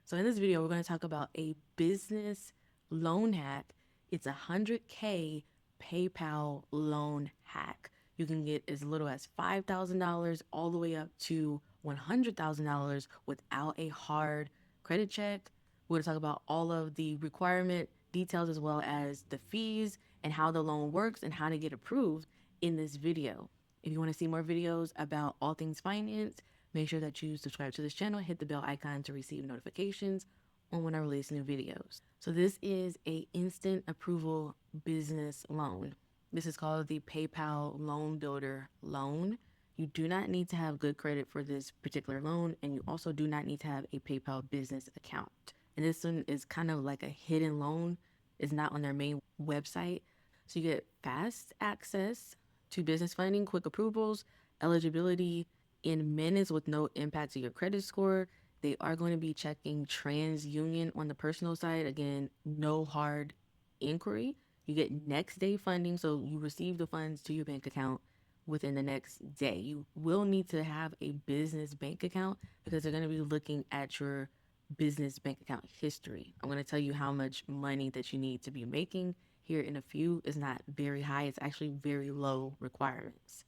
So in this video, we're going to talk about a business loan hack. It's a 100K PayPal loan hack. You can get as little as $5,000 all the way up to $100,000 without a hard credit check. We're going to talk about all of the requirement details as well as the fees and how the loan works and how to get approved in this video. If you want to see more videos about all things finance, make sure that you subscribe to this channel, hit the bell icon to receive notifications on when I release new videos. So this is a instant approval business loan. This is called the PayPal Loan Builder loan. You do not need to have good credit for this particular loan, and you also do not need to have a PayPal business account. And this one is kind of like a hidden loan. It's not on their main website. So you get fast access to business funding, quick approvals, eligibility in minutes with no impact to your credit score. They are going to be checking TransUnion on the personal side. Again, no hard inquiry. You get next day funding, so you receive the funds to your bank account within the next day. You will need to have a business bank account because they're going to be looking at your business bank account history. I'm going to tell you how much money that you need to be making here in a few. Is not very high. It's actually very low requirements.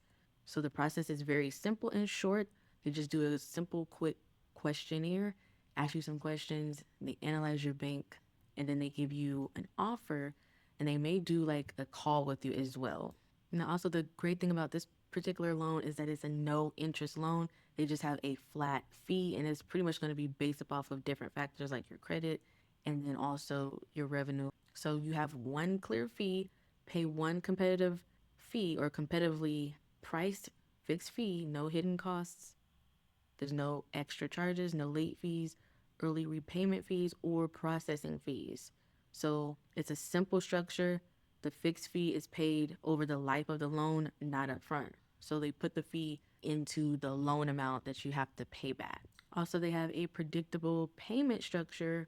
So the process is very simple and short. You just do a simple, quick questionnaire, ask you some questions, they analyze your bank, and then they give you an offer, and they may do like a call with you as well. Now, also the great thing about this particular loan is that it's a no interest loan. They just have a flat fee, and it's pretty much going to be based off of different factors like your credit and then also your revenue. So you have one clear fee, pay one competitive fee or competitively priced fixed fee, no hidden costs. There's no extra charges, no late fees, early repayment fees, or processing fees. So it's a simple structure. The fixed fee is paid over the life of the loan, not up front. So they put the fee into the loan amount that you have to pay back. Also, they have a predictable payment structure.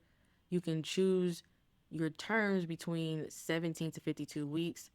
You can choose your terms between 17 to 52 weeks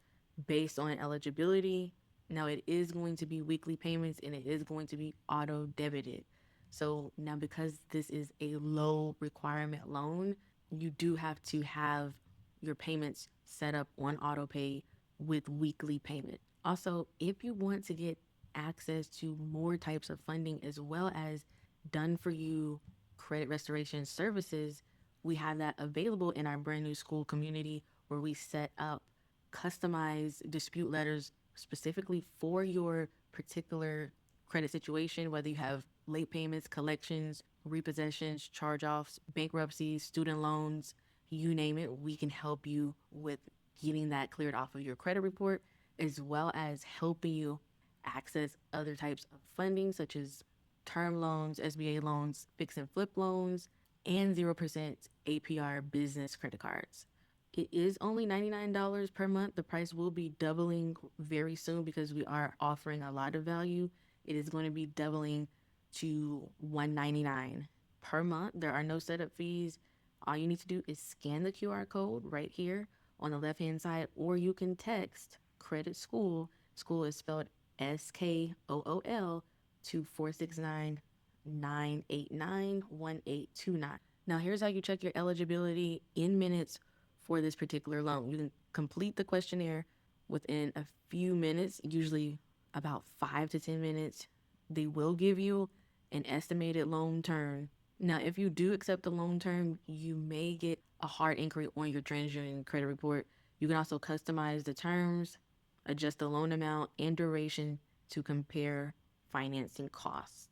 based on eligibility. Now, it is going to be weekly payments and it is going to be auto debited. So now, because this is a low requirement loan, you do have to have your payments set up on auto pay with weekly payment. Also, if you want to get access to more types of funding as well as done for you credit restoration services, we have that available in our brand new school community where we set up customized dispute letters specifically for your particular credit situation, whether you have late payments, collections, repossessions, charge-offs, bankruptcies, student loans, you name it, we can help you with getting that cleared off of your credit report, as well as helping you access other types of funding such as term loans, SBA loans, fix and flip loans, and 0% APR business credit cards. It is only $99 per month. The price will be doubling very soon because we are offering a lot of value. It is going to be doubling to $199 per month. There are no setup fees. All you need to do is scan the QR code right here on the left-hand side, or you can text Credit School. School is spelled SKOOL to 469-989-1829. Now, here's how you check your eligibility in minutes for this particular loan. You can complete the questionnaire within a few minutes, usually about 5 to 10 minutes. They will give you an estimated loan term. Now, if you do accept the loan term, you may get a hard inquiry on your TransUnion credit report. You can also customize the terms, adjust the loan amount and duration to compare financing costs.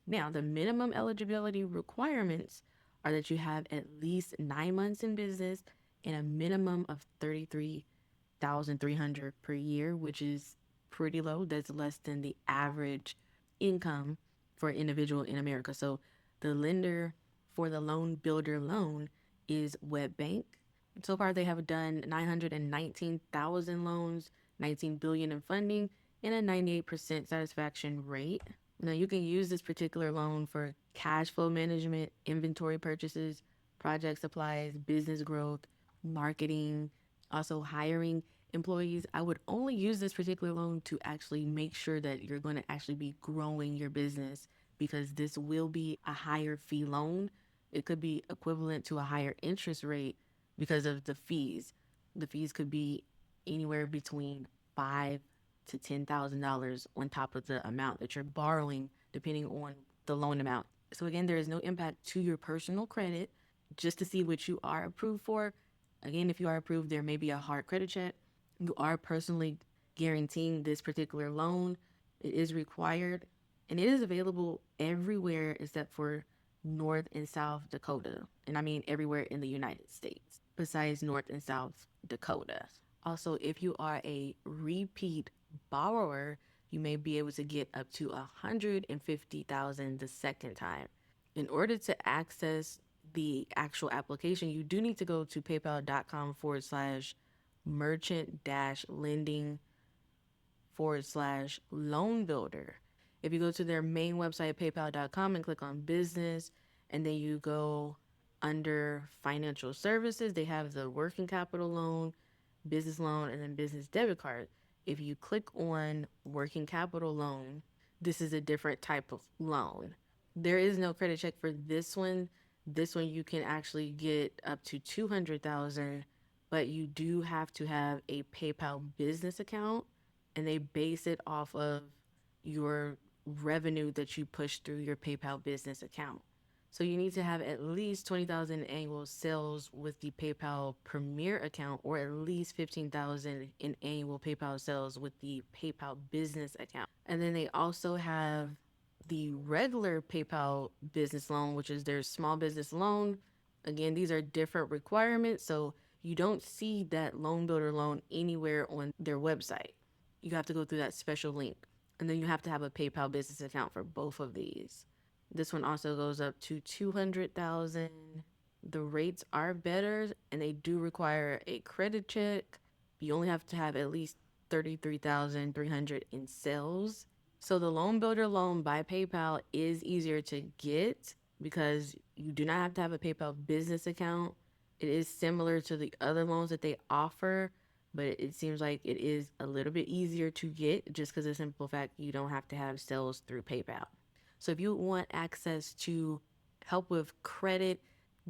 Now, the minimum eligibility requirements are that you have at least 9 months in business and a minimum of $33,300 per year, which is pretty low. That's less than the average income for an individual in America. So the lender for the loan builder loan is WebBank. So far, they have done 919,000 loans, 19 billion in funding, and a 98% satisfaction rate. Now, you can use this particular loan for cash flow management, inventory purchases, project supplies, business growth, marketing, also hiring employees. I would only use this particular loan to actually make sure that you're going to actually be growing your business, because this will be a higher fee loan. it could be equivalent to a higher interest rate because of the fees. The fees could be anywhere between five to $10,000 on top of the amount that you're borrowing, depending on the loan amount. So again, there is no impact to your personal credit. Just to see what you are approved for. Again, if you are approved, there may be a hard credit check. You are personally guaranteeing this particular loan. It is required, and it is available everywhere except for North and South Dakota. And I mean everywhere in the United States besides North and South Dakota. Also, if you are a repeat borrower, you may be able to get up to $150,000 the second time. In order to access the actual application, you do need to go to paypal.com/merchant lending /loan builder. If you go to their main website, paypal.com, and click on business, and then you go under financial services, they have the working capital loan, business loan, and then business debit card. If you click on working capital loan, this is a different type of loan. There is no credit check for this one. This one you can actually get up to 200,000, but you do have to have a PayPal business account, and they base it off of your revenue that you push through your PayPal business account. So you need to have at least 20,000 annual sales with the PayPal Premier account, or at least 15,000 in annual PayPal sales with the PayPal Business account. And then they also have the regular PayPal business loan, which is their small business loan. Again, these are different requirements, so you don't see that loan builder loan anywhere on their website. You have to go through that special link. And then you have to have a PayPal business account for both of these. This one also goes up to 200,000. The rates are better, and they do require a credit check. You only have to have at least 33,300 in sales. So the loan builder loan by PayPal is easier to get because you do not have to have a PayPal business account. It is similar to the other loans that they offer, but it seems like it is a little bit easier to get just because of the simple fact you don't have to have sales through PayPal. So if you want access to help with credit,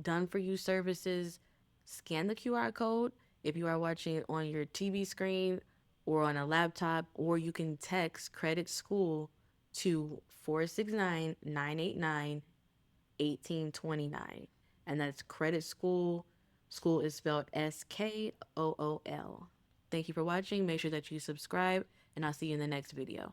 done for you services, scan the QR code if you are watching it on your TV screen or on a laptop, or you can text Credit School to 469-989-1829. And that's Credit School. School is spelled SKOOL. Thank you for watching. Make sure that you subscribe, and I'll see you in the next video.